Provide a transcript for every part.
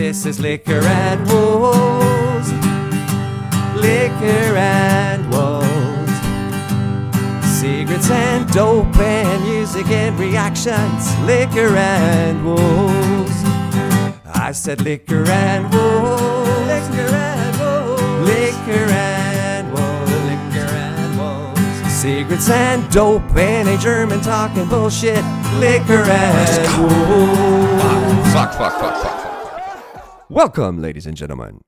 This is Liquor and Wolves. Liquor and Wolves. Secrets and dope and music and reactions. Liquor and Wolves. I said liquor and wolves. Liquor and wolves. Liquor and wolves. Liquor and wolves. Secrets and dope and a German talking bullshit. Liquor and wolves. Fuck. Welcome, ladies and gentlemen.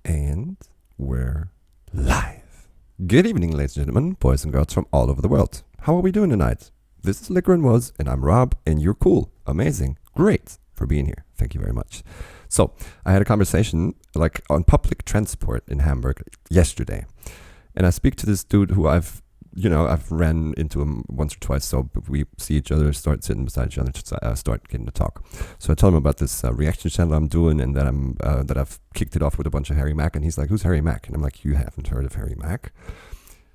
And we're live. Good evening, ladies and gentlemen, boys and girls from all over the world. How are we doing tonight? This is Liquor and Wolves, and I'm Rob, and you're cool, amazing, great for being here. Thank you very much. So I had a conversation like on public transport in Hamburg yesterday, and I speak to this dude who I've ran into him once or twice. So we see each other, start sitting beside each other, start getting to talk. So I told him about this reaction channel I'm doing, and that I've kicked it off with a bunch of H-Mack. And he's like, "Who's H-Mack?" And I'm like, "You haven't heard of H-Mack?"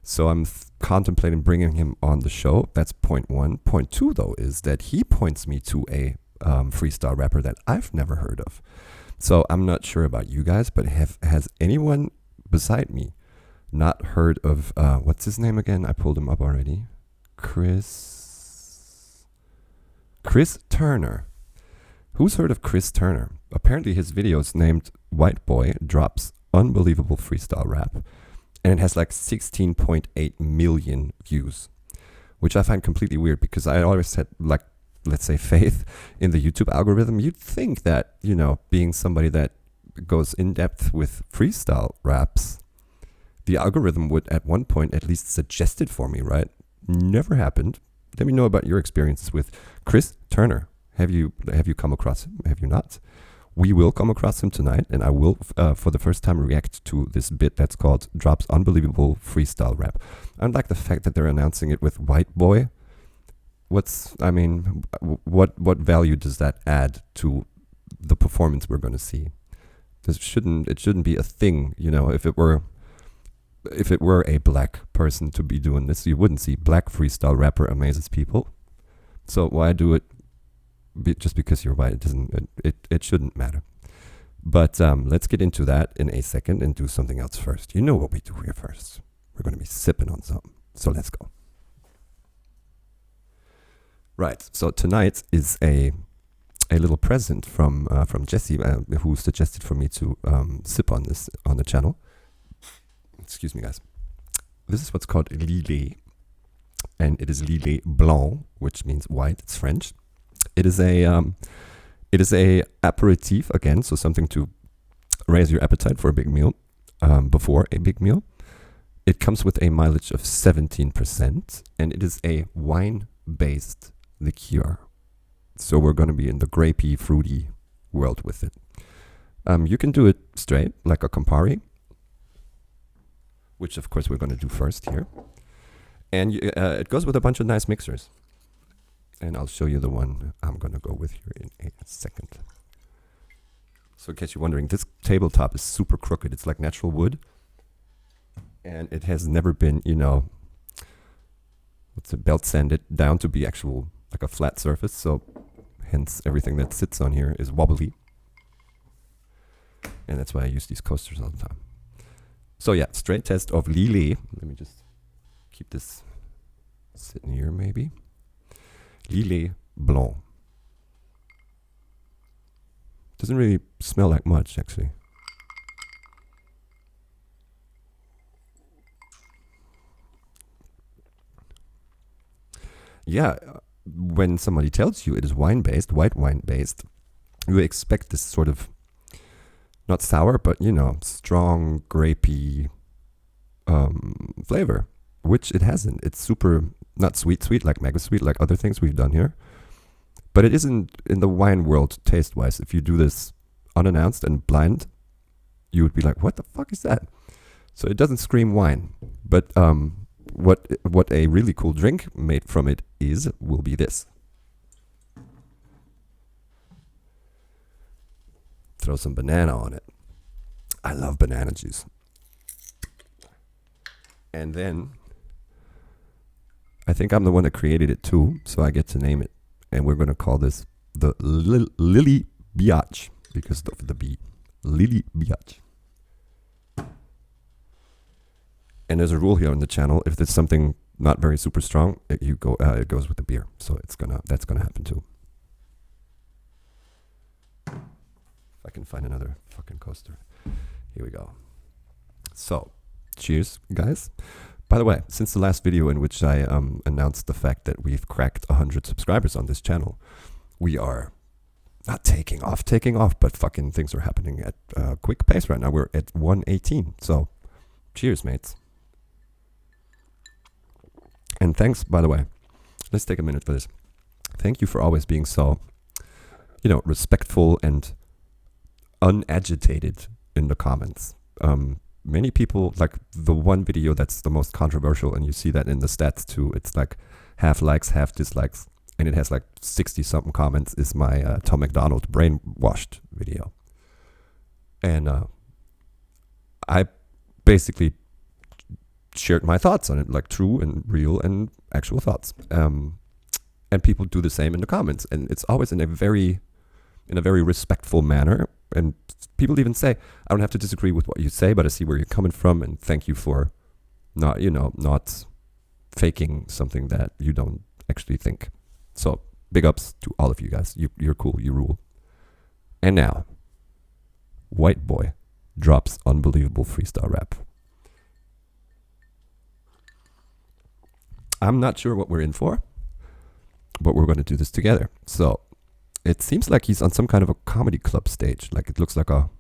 So I'm contemplating bringing him on the show. That's point one. Point two, though, is that he points me to a freestyle rapper that I've never heard of. So I'm not sure about you guys, but has anyone beside me not heard of, what's his name again? I pulled him up already. Chris Turner. Who's heard of Chris Turner? Apparently his videos named White Boy drops unbelievable freestyle rap. And it has like 16.8 million views, which I find completely weird because I always had like, let's say, faith in the YouTube algorithm. You'd think that, being somebody that goes in depth with freestyle raps, the algorithm would at one point at least suggest it for me, right? Never happened. Let me know about your experiences with Chris Turner. Have you come across him? Have you not? We will come across him tonight, and I will, for the first time, react to this bit that's called Drops Unbelievable Freestyle Rap. I like the fact that they're announcing it with White Boy. What value does that add to the performance we're going to see? It shouldn't be a thing, if it were a black person to be doing this, you wouldn't see black freestyle rapper amazes people. So why do it just because you're white? It shouldn't matter. But let's get into that in a second and do something else first. You know what we do here first. We're going to be sipping on something. So let's go. Right. So tonight is a little present from Jesse, who suggested for me to sip on this on the channel. Excuse me, guys. This is what's called LILLET, and it is LILLET Blanc, which means white. It's French. It is a aperitif again, so something to raise your appetite for a big meal, before a big meal. It comes with a mileage of 17%, and it is a wine-based liqueur. So we're going to be in the grapey, fruity world with it. You can do it straight, like a Campari, which of course we're going to do first here. And it goes with a bunch of nice mixers. And I'll show you the one I'm going to go with here in a second. So in case you're wondering, this tabletop is super crooked. It's like natural wood. And it has never been, belt sanded down to be actual, like a flat surface. So hence everything that sits on here is wobbly. And that's why I use these coasters all the time. So yeah, straight test of LILLET. Let me just keep this sitting here maybe. LILLET Blanc. Doesn't really smell like much, actually. Yeah, when somebody tells you it is wine-based, white wine-based, you expect this sort of, not sour, but, strong, grapey flavor, which it hasn't. It's super, not sweet like mega sweet like other things we've done here. But it isn't in the wine world taste-wise. If you do this unannounced and blind, you would be like, what the fuck is that? So it doesn't scream wine. But what a really cool drink made from it will be this. Throw some banana on it. I love banana juice. And then I think I'm the one that created it too, so I get to name it. And we're going to call this the LILLET Blanc. because of the bee. Lily Biatch. And there's a rule here on the channel: if there's something not very super strong, it goes with the beer. So that's gonna happen too. If I can find another fucking coaster. Here we go. So, cheers, guys. By the way, since the last video in which I announced the fact that we've cracked 100 subscribers on this channel, we are not taking off, but fucking things are happening at a quick pace right now. We're at 118. So, cheers, mates. And thanks, by the way. Let's take a minute for this. Thank you for always being so, respectful and unagitated in the comments. Many people, like the one video that's the most controversial, and you see that in the stats too, it's like half likes, half dislikes, and it has like 60-something comments, is my Tom McDonald brainwashed video. And I basically shared my thoughts on it, like true and real and actual thoughts. And people do the same in the comments, and it's always in a very respectful manner. And people even say, I don't have to disagree with what you say, but I see where you're coming from, and thank you for not faking something that you don't actually think. So big ups to all of you guys. You're cool, you rule. And now, White Boy drops unbelievable freestyle rap. I'm not sure what we're in for, but we're going to do this together. So it seems like he's on some kind of a comedy club stage. Like it looks like a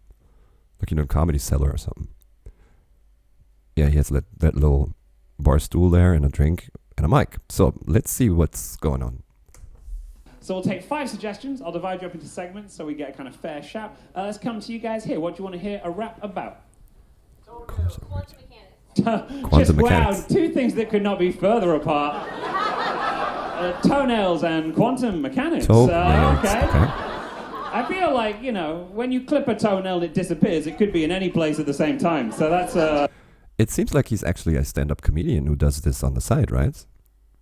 comedy cellar or something. Yeah, he has that little bar stool there and a drink and a mic. So let's see what's going on. So we'll take 5 suggestions. I'll divide you up into segments so we get a kind of fair shout. Let's come to you guys here. What do you want to hear a rap about? Quantum mechanics. Quantum mechanics. Wow, 2 things that could not be further apart. Toenails and quantum mechanics. Okay. I feel like, when you clip a toenail and it disappears, it could be in any place at the same time. So that's... It seems like he's actually a stand-up comedian who does this on the side, right?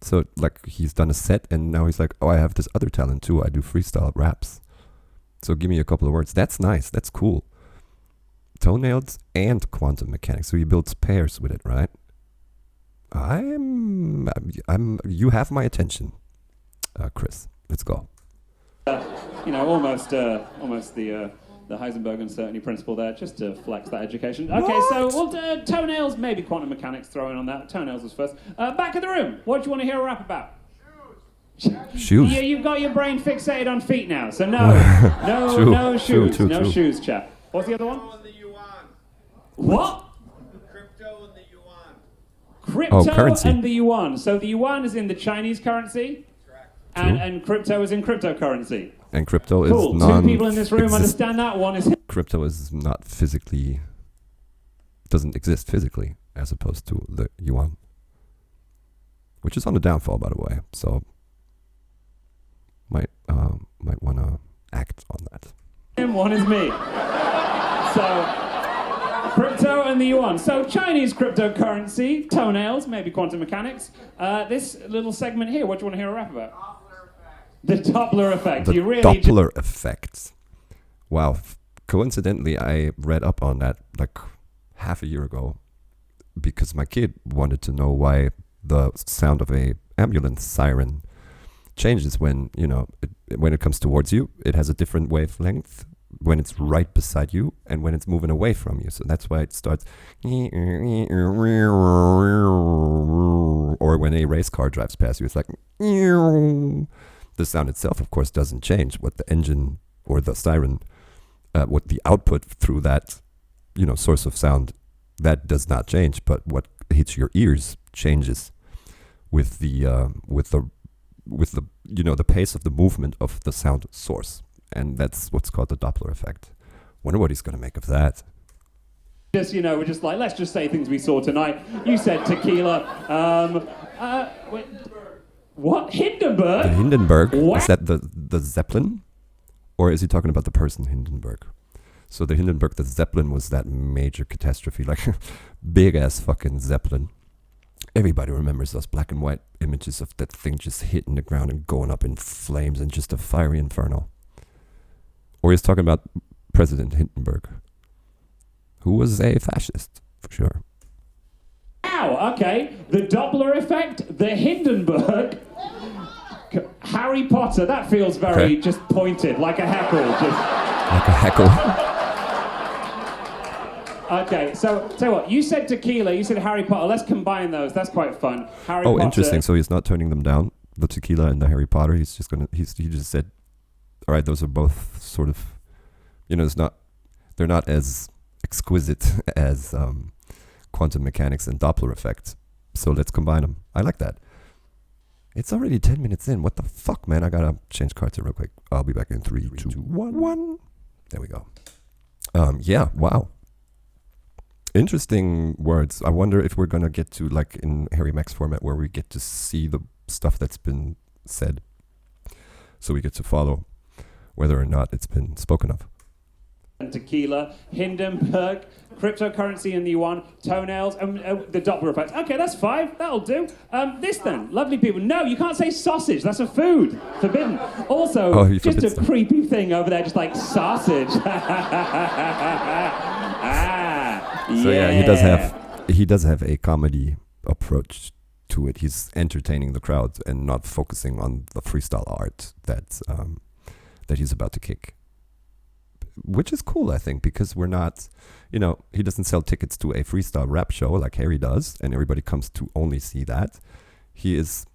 So, like, he's done a set, and now he's like, oh, I have this other talent, too. I do freestyle raps. So give me a couple of words. That's nice. That's cool. Toenails and quantum mechanics. So he builds pairs with it, right? You have my attention, Chris. Let's go. Almost the Heisenberg uncertainty principle there, just to flex that education. Okay, so we'll toenails, maybe quantum mechanics, throw in on that. Toenails was first. Back of the room, what do you want to hear a rap about? Shoes. Yeah, you've got your brain fixated on feet now, so no shoes, no shoes, chap. What's the other one? And the yuan. What? Crypto and the yuan. Crypto currency. and the yuan. So the yuan is in the Chinese currency, and crypto is in cryptocurrency. And crypto Cool. is 2 people in this room understand that. One is... Crypto is not physically... doesn't exist physically, as opposed to the yuan. Which is on the downfall, by the way. So, might want to act on that. And one is me. So, crypto and the yuan. So, Chinese cryptocurrency, toenails, maybe quantum mechanics. This little segment here, what do you want to hear a rap about? The Doppler effect. The You really Doppler effect. Wow. Coincidentally, I read up on that like half a year ago because my kid wanted to know why the sound of a ambulance siren changes when, when it comes towards you. It has a different wavelength when it's right beside you and when it's moving away from you. So that's why it starts, or when a race car drives past you, it's like, the sound itself, of course, doesn't change. What the engine or the siren, what the output through that, source of sound, that does not change. But what hits your ears changes with the the pace of the movement of the sound source, and that's what's called the Doppler effect. Wonder what he's gonna make of that. we're just like, let's just say things we saw tonight. You said tequila. Wait. What? Hindenburg? The Hindenburg, What? is that the Zeppelin? Or is he talking about the person Hindenburg? So the Hindenburg, the Zeppelin, was that major catastrophe, like big ass fucking Zeppelin. Everybody remembers those black and white images of that thing just hitting the ground and going up in flames and just a fiery inferno. Or he's talking about President Hindenburg, who was a fascist, for sure. Wow, okay. The Doppler effect, the Hindenburg, Harry Potter. That feels very just pointed, like a heckle. Like a heckle. Okay, so tell you what, you said tequila, you said Harry Potter. Let's combine those. That's quite fun. Harry Potter. Interesting. So he's not turning them down, the tequila and the Harry Potter. He's just gonna. He just said, all right, those are both sort of, they're not as exquisite as quantum mechanics and Doppler effect. So let's combine them. I like that. It's already 10 minutes in. What the fuck, man? I gotta change cards real quick. I'll be back in 3, 2, 1. There we go. Yeah. Wow. Interesting words. I wonder if we're gonna get to, like in Harry Mack's format, where we get to see the stuff that's been said, so we get to follow whether or not it's been spoken of. Tequila, Hindenburg, cryptocurrency in the yuan, toenails, and the Doppler effect. Okay, that's 5. That'll do. This then, lovely people. No, you can't say sausage. That's a food. Forbidden. Also, just a creepy thing over there, just like sausage. So yeah, he does have a comedy approach to it. He's entertaining the crowd and not focusing on the freestyle art that he's about to kick, which is cool, I think, because we're not, he doesn't sell tickets to a freestyle rap show like Harry does, and everybody comes to only see that. He is,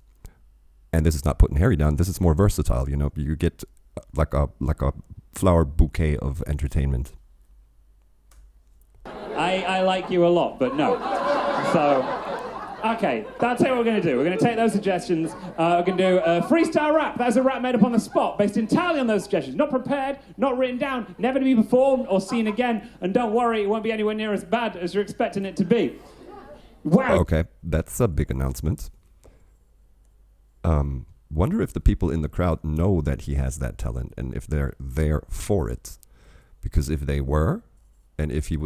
and this is not putting Harry down. This is more versatile. You get like a flower bouquet of entertainment. I like you a lot, but no. So, okay, that's what we're going to do. We're going to take those suggestions. We're going to do a freestyle rap. That's a rap made up on the spot, based entirely on those suggestions. Not prepared, not written down, never to be performed or seen again. And don't worry, it won't be anywhere near as bad as you're expecting it to be. Wow. Okay, that's a big announcement. Wonder if the people in the crowd know that he has that talent and if they're there for it. Because if they were, and if he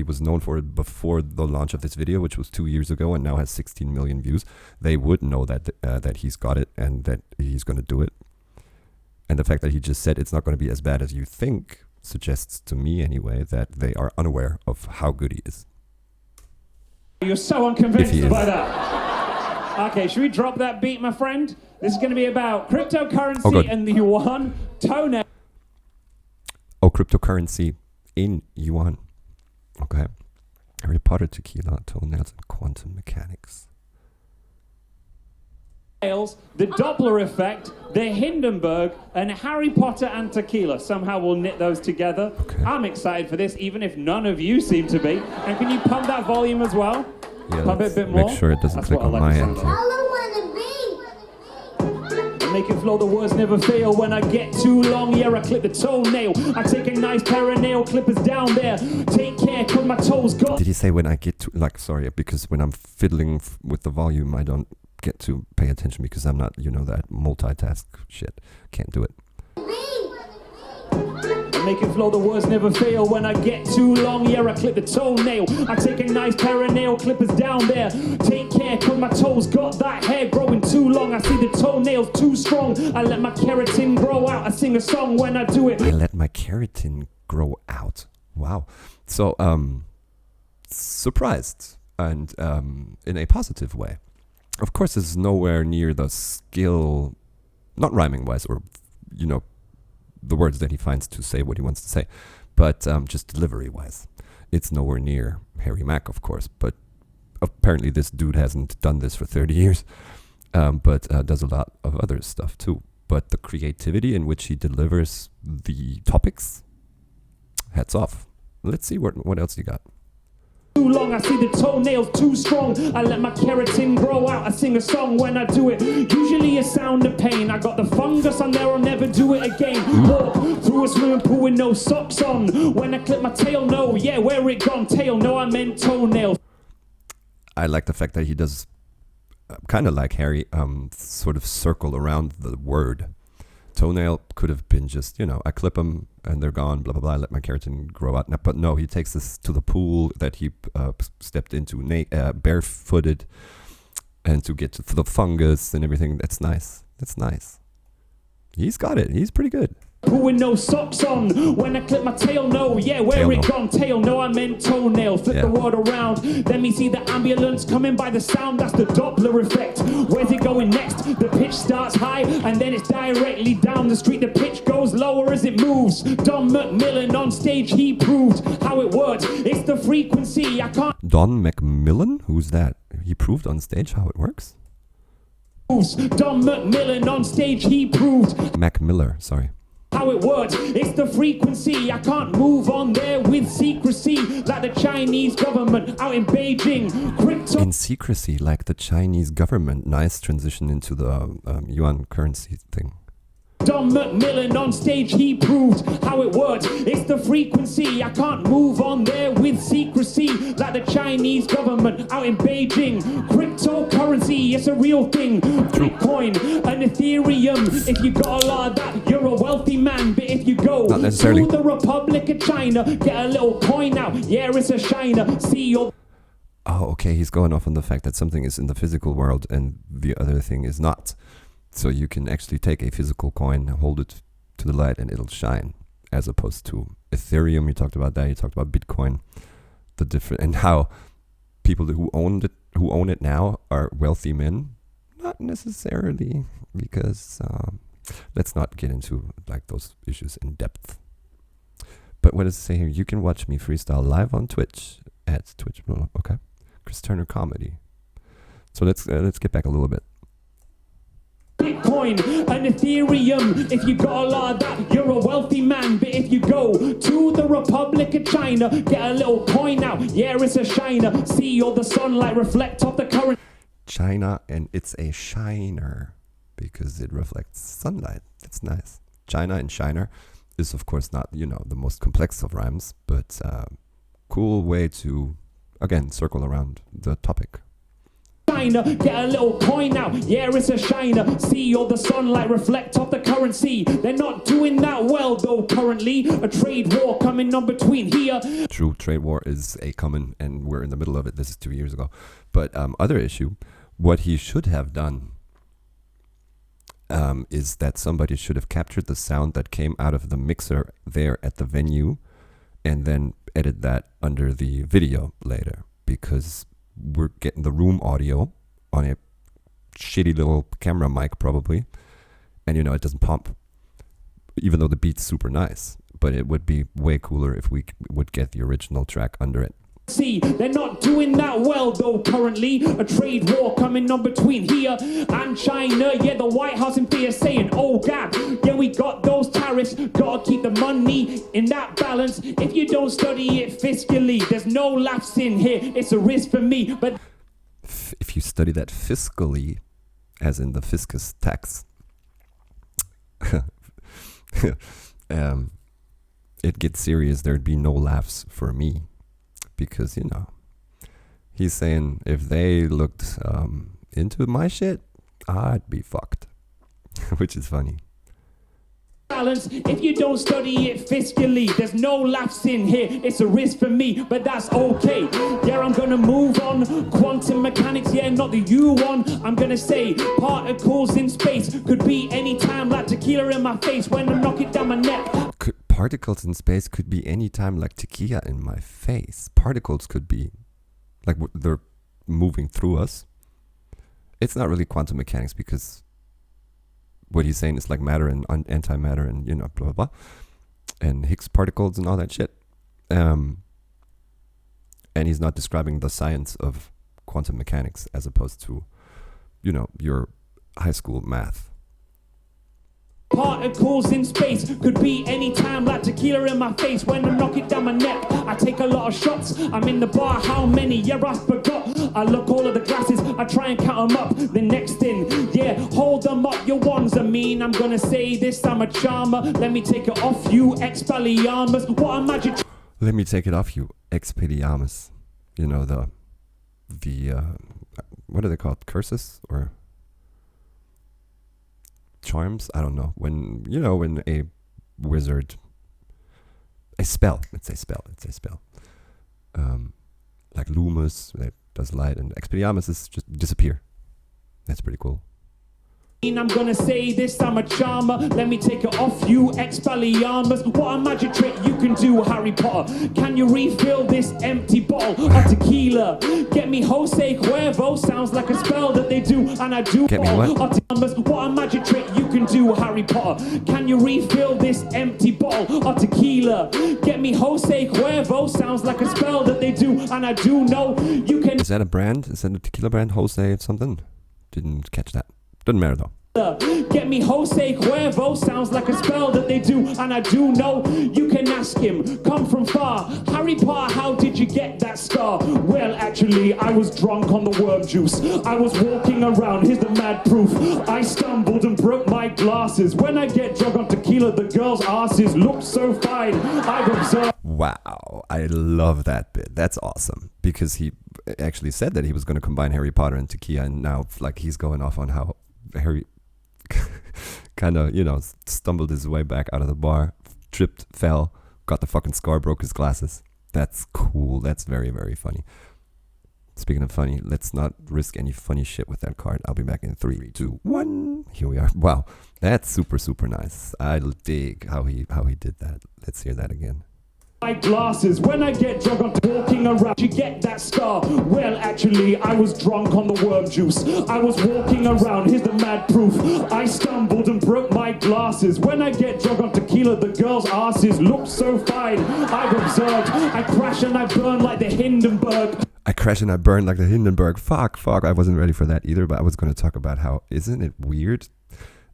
was known for it before the launch of this video, which was 2 years ago and now has 16 million views, they would know that he's got it and that he's going to do it. And the fact that he just said it's not going to be as bad as you think suggests to me anyway that they are unaware of how good he is. You're so unconvinced by that. Okay, should we drop that beat, my friend? This is going to be about cryptocurrency and the yuan, toenail. Oh, cryptocurrency in yuan. Okay. Harry Potter, tequila, toenails, and quantum mechanics. The Doppler effect, the Hindenburg, and Harry Potter and tequila. Somehow we'll knit those together. Okay. I'm excited for this, even if none of you seem to be. And can you pump that volume as well? Yeah, pump it a bit more. Make sure it doesn't click on my end here. Make it flow, the words never fail. When I get too long, I clip the toenail. I take a nice pair of nail clippers down there. Take care, cause my toes go. Did he say when I get to, sorry, because when I'm fiddling with the volume, I don't get to pay attention because I'm not, that multitask shit. Can't do it. Make it flow, the words never fail. When I get too long, I clip the toenail. I take a nice pair of nail clippers down there. Take care, cause my toes got that hair growing too long. I see the toenails too strong. I let my keratin grow out. I sing a song when I do it. I let my keratin grow out. Wow. So, surprised and in a positive way. Of course, it's nowhere near the skill, not rhyming wise or, the words that he finds to say what he wants to say, but just delivery-wise. It's nowhere near Harry Mack, of course, but apparently this dude hasn't done this for 30 years, but does a lot of other stuff too. But the creativity in which he delivers the topics, hats off. Let's see what else you got. Too long, I see the toenails too strong. I let my keratin grow out. I sing a song when I do it. Usually a sound of pain. I got the fungus on there, I'll never do it again. Walk through a swimming pool with no socks on. When I clip my tail, no, yeah, where it gone? Tail, no, I meant toenails. I like the fact that he does, kind of like Harry, sort of circle around the word. Toenail could have been just, I clip them and they're gone, blah, blah, blah, I let my keratin grow out. But no, he takes this to the pool that he stepped into barefooted and to get to the fungus and everything. That's nice. That's nice. He's got it. He's pretty good. with no socks on. When I clip my tail, no, yeah, where Tail, it no. gone? Tail, no, I meant toenail. Flip Yeah. the word around. Let me see the ambulance coming by the sound. That's the Doppler effect. Where's it going next? The pitch starts high and then it's directly down the street. The pitch goes lower as it moves. Don McMillan on stage, he proved how it works. It's the frequency. I can't. Don McMillan? Who's that? He proved on stage how it works? Don McMillan on stage, he proved Mac Miller, sorry. how it works. It's the frequency. I can't move on there with secrecy like the Chinese government out in Beijing. Crypto In secrecy, like the Chinese government. Nice transition into the yuan currency thing. Don McMillan on stage, he proved how it works. It's the frequency. I can't move on there with secrecy like the Chinese government out in Beijing. Cryptocurrency, it's a real thing. Bitcoin and Ethereum. If you got a lot of that, you're a wealthy man. But if you go Not necessarily. to the Republic of China, get a little coin out. Yeah, it's a shiner. See your Oh, okay, he's going off on the fact that something is in the physical world and the other thing is not. So you can actually take a physical coin, hold it to the light, and it'll shine. As opposed to Ethereum, you talked about that. You talked about Bitcoin, the different and how people who own it now are wealthy men. Not necessarily, because let's not get into like those issues in depth. But what does it say here? You can watch me freestyle live on Twitch at Twitch. Okay, Chris Turner Comedy. So let's get back a little bit. Bitcoin and Ethereum. If you got a lot of that, you're a wealthy man. But if you go to the Republic of China, get a little coin out. Yeah, it's a shiner. See all the sunlight reflect off the current. China, and it's a shiner because it reflects sunlight. It's nice. China and shiner is of course not, the most complex of rhymes, but cool way to, again, circle around the topic. China, get a little coin out. Yeah, it's a shiner. See all the sunlight reflect off the currency. They're not doing that well though currently. A trade war coming on between here. True, trade war is a common, and we're in the middle of it. This is 2 years ago. But other issue, what he should have done is that somebody should have captured the sound that came out of the mixer there at the venue and then edit that under the video later, because we're getting the room audio on a shitty little camera mic probably, and it doesn't pump, even though the beat's super nice. But it would be way cooler if we would get the original track under it. See, they're not doing that well though currently. A trade war coming on between here and China. Yeah, the White House in fear saying, oh God, yeah, we got those tariffs. Gotta keep the money in that balance. If you don't study it fiscally, there's no laughs in here. It's a risk for me. But If you study that fiscally, as in the fiscus tax, it gets serious. There'd be no laughs for me. Because, he's saying if they looked into my shit, I'd be fucked. Which is funny. balance. If you don't study it fiscally, there's no laughs in here. It's a risk for me, but that's okay. Yeah, I'm gonna move on. Quantum mechanics, yeah, not the U one. I'm gonna say particles in space could be any time like tequila in my face when I knock it down my neck. Particles in space could be any time like tequila in my face. Particles could be like they're moving through us. It's not really quantum mechanics, because what he's saying is like matter and antimatter and blah blah blah, and Higgs particles and all that shit. And he's not describing the science of quantum mechanics as opposed to your high school math. Particles in space could be any time like tequila in my face when I knock it down my neck. I take a lot of shots. I'm in the bar. How many? Yeah, I forgot. I look all of the glasses. I try and count them up. The next thing, yeah, hold them up. Your ones are mean. I'm gonna say this. I'm a charmer. Let me take it off you, Expelliarmus. What am I? Let me take it off you, Expelliarmus. The what are they called? Curses or charms? I don't know. When when a wizard, a spell. It's a spell. Like Loomis that does light, and Expelliarmus is just disappear. That's pretty cool. I'm gonna say this, I'm a charmer. Let me take it off you, Expelliarmus. What a magic trick you can do, Harry Potter. Can you refill this empty bottle of tequila? Get me Jose Cuervo, sounds like a spell that they do, and I do. Get me what? What a magic trick you can do, Harry Potter. Can you refill this empty bottle of tequila? Get me Jose Cuervo, sounds like a spell that they do, and I do know you can. Is that a brand? Is that a tequila brand? Jose something? Didn't catch that. Doesn't matter though. Get me Jose Cuervo, sounds like a spell that they do, and I do know you can ask him. Come from far, Harry Potter, how did you get that scar? Well, actually, I was drunk on the worm juice. I was walking around, here's the mad proof. I stumbled and broke my glasses. When I get drunk on tequila, the girls' asses look so fine. I've observed. Wow, I love that bit. That's awesome because he actually said that he was going to combine Harry Potter and tequila, and now like he's going off on how Harry kind of, you know, stumbled his way back out of the bar, tripped, fell, got the fucking scar, broke his glasses. That's cool. That's very, very funny. Speaking of funny, let's not risk any funny shit with that card. I'll be back in 3, 2, 1. Here we are. Wow, that's super, super nice. I dig how he did that. Let's hear that again. My glasses, when I get drunk, I'm walking around. You get that scar? Well, actually, I was drunk on the worm juice. I was walking around, here's the mad proof. I stumbled and broke my glasses. When I get drunk on tequila, the girls' asses look so fine. I've observed, I crash and I burn like the Hindenburg. I crash and I burn like the Hindenburg. Fuck. I wasn't ready for that either, but I was going to talk about how, isn't it weird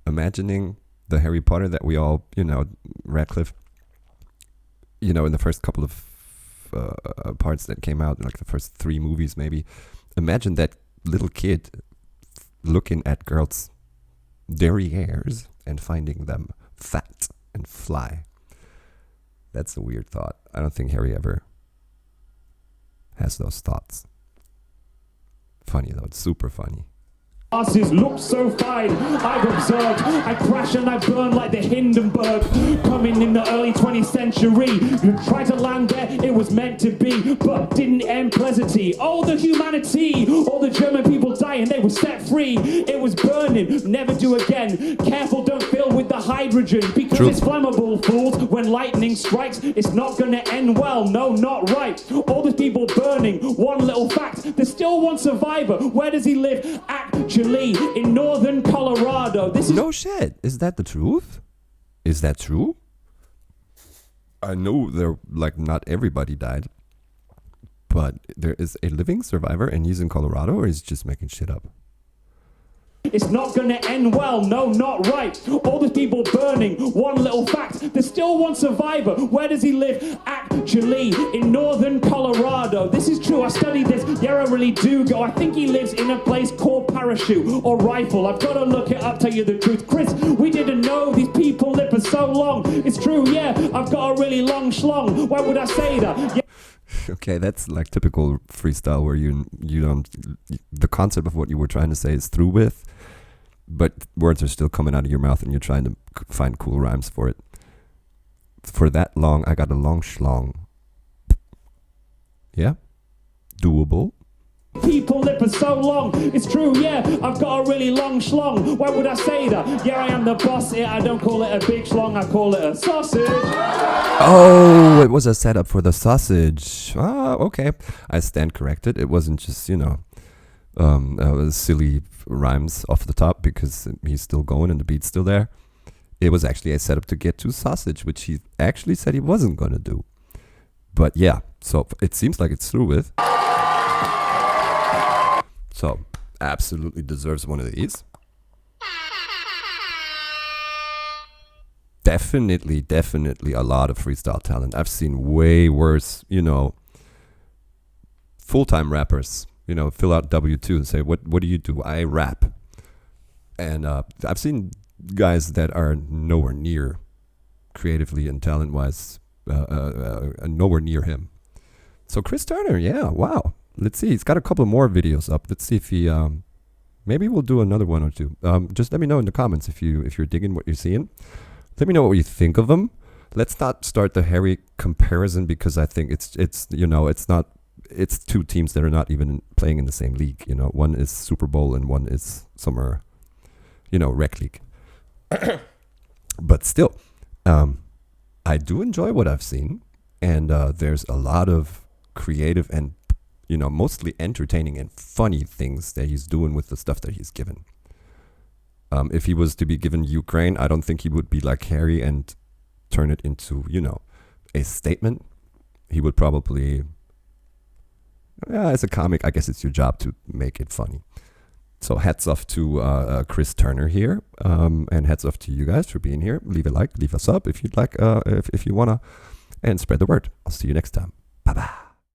imagining the Harry Potter that we all, you know, Radcliffe, you know, in the first couple of parts that came out, like the first 3 movies maybe, imagine that little kid looking at girls' derrieres and finding them fat and fly. That's a weird thought. I don't think Harry ever has those thoughts. Funny though, it's super funny. Asses look so fine, I've observed. I crash and I burn like the Hindenburg. Coming in the early 20th century, you tried to land there, it was meant to be, but didn't end pleasantly. Oh, the humanity, all the German people dying, they were set free. It was burning, never do again. Careful, don't fill with the hydrogen, because True. it's flammable, fools. When lightning strikes, it's not gonna end well, no, not right. All the people burning, one little fact, there's still one survivor. Where does he live? Actually, in northern Colorado. This is No shit. Is that the truth? Is that true? I know there, like, not everybody died, but there is a living survivor and he's in Colorado, or he's just making shit up? It's not gonna end well, no, not right. All the people burning, one little fact, there's still one survivor. Where does he live? Actually, in northern Colorado. This is true, I studied this, yeah, I really do go. I think he lives in a place called Parachute or Rifle. I've gotta look it up, tell you the truth. Chris, we didn't know these people live for so long. It's true, yeah, I've got a really long schlong. Why would I say that? Yeah. Okay, that's like typical freestyle where you don't, the concept of what you were trying to say is through with, but words are still coming out of your mouth and you're trying to find cool rhymes for it. For that long, I got a long schlong. Yeah? Doable. People live for so long. It's true, yeah, I've got a really long schlong. Why would I say that? Yeah, I am the boss. Yeah, I don't call it a big schlong, I call it a sausage. Oh, it was a setup for the sausage. Ah, okay. I stand corrected. It wasn't just, you know, silly rhymes off the top because he's still going and the beat's still there. It was actually a setup to get to sausage, which he actually said he wasn't going to do. But yeah, so it seems like it's through with. So, absolutely deserves one of these. Definitely a lot of freestyle talent. I've seen way worse, you know, full-time rappers, you know, fill out W-2 and say, what do you do? I rap. And I've seen guys that are nowhere near creatively and talent-wise, nowhere near him. So Chris Turner, yeah, wow. Let's see. He's got a couple more videos up. Let's see if he. Maybe we'll do another one or two. Just let me know in the comments if you're digging what you're seeing. Let me know what you think of them. Let's not start the Harry comparison because I think it's you know it's not. It's two teams that are not even playing in the same league. You know, one is Super Bowl and one is somewhere rec league. But still, I do enjoy what I've seen, and there's a lot of creative and mostly entertaining and funny things that he's doing with the stuff that he's given. If he was to be given Ukraine, I don't think he would be like Harry and turn it into a statement. He would probably, as a comic, I guess it's your job to make it funny. So hats off to Chris Turner here, and hats off to you guys for being here. Leave a like, leave a sub if you'd like, if you wanna, and spread the word. I'll see you next time. Bye bye.